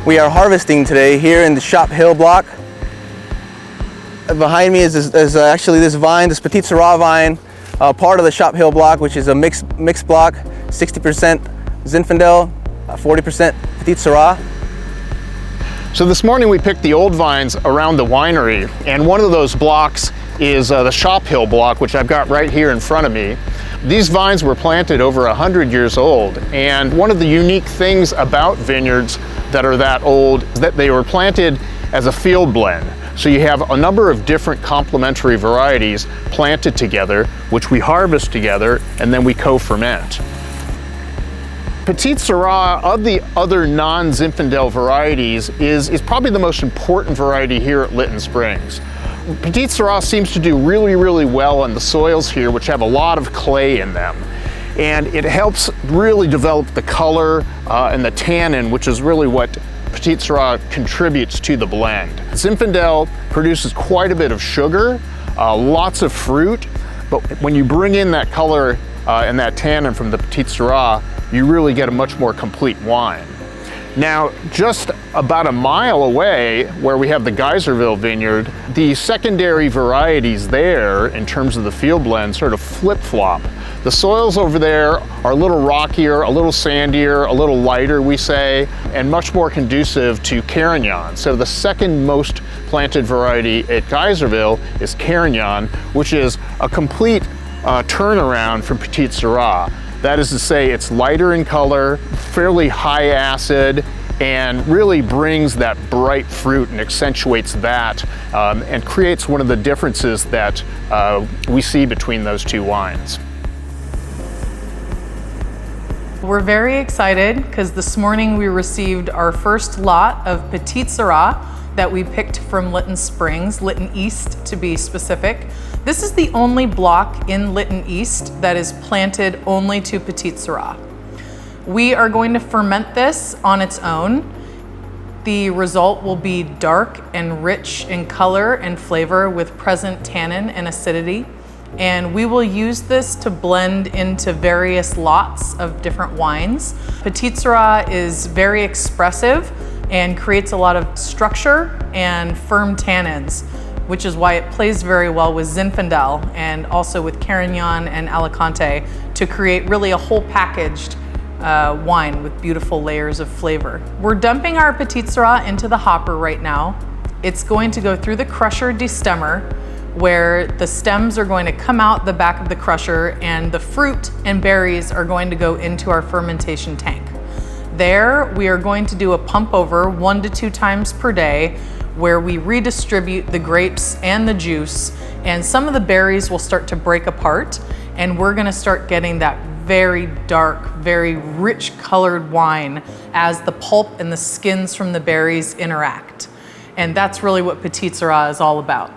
We are harvesting today here in the Shop Hill block. Behind me is actually this vine, this Petite Sirah vine, part of the Shop Hill block, which is a mixed block, 60% Zinfandel, 40% Petite Sirah. So this morning we picked the old vines around the winery, and one of those blocks is the Shop Hill block, which I've got right here in front of me. These vines were planted over 100 years old, and one of the unique things about vineyards that are that old is that they were planted as a field blend. So you have a number of different complementary varieties planted together, which we harvest together, and then we co-ferment. Petite Sirah, of the other non-Zinfandel varieties, is probably the most important variety here at Lytton Springs. Petite Sirah seems to do really, really well in the soils here, which have a lot of clay in them. And it helps really develop the color and the tannin, which is really what Petite Sirah contributes to the blend. Zinfandel produces quite a bit of sugar, lots of fruit, but when you bring in that color and that tannin from the Petite Sirah, you really get a much more complete wine. Now, just about a mile away, where we have the Geyserville vineyard, the secondary varieties there, in terms of the field blend, sort of flip-flop. The soils over there are a little rockier, a little sandier, a little lighter, we say, and much more conducive to Carignan. So the second most planted variety at Geyserville is Carignan, which is a complete turnaround from Petite Sirah. That is to say, it's lighter in color, fairly high acid, and really brings that bright fruit and accentuates that and creates one of the differences that we see between those two wines. We're very excited because this morning we received our first lot of Petite Sirah that we picked from Lytton Springs, Lytton East to be specific. This is the only block in Lytton East that is planted only to Petite Sirah. We are going to ferment this on its own. The result will be dark and rich in color and flavor with present tannin and acidity. And we will use this to blend into various lots of different wines. Petite Sirah is very expressive and creates a lot of structure and firm tannins, which is why it plays very well with Zinfandel and also with Carignan and Alicante to create really a whole packaged wine with beautiful layers of flavor. We're dumping our Petite Sirah into the hopper right now. It's going to go through the crusher destemmer, where the stems are going to come out the back of the crusher and the fruit and berries are going to go into our fermentation tank. There, we are going to do a pump over 1 to 2 times per day, where we redistribute the grapes and the juice, and some of the berries will start to break apart, and we're gonna start getting that very dark, very rich colored wine as the pulp and the skins from the berries interact. And that's really what Petite Sirah is all about.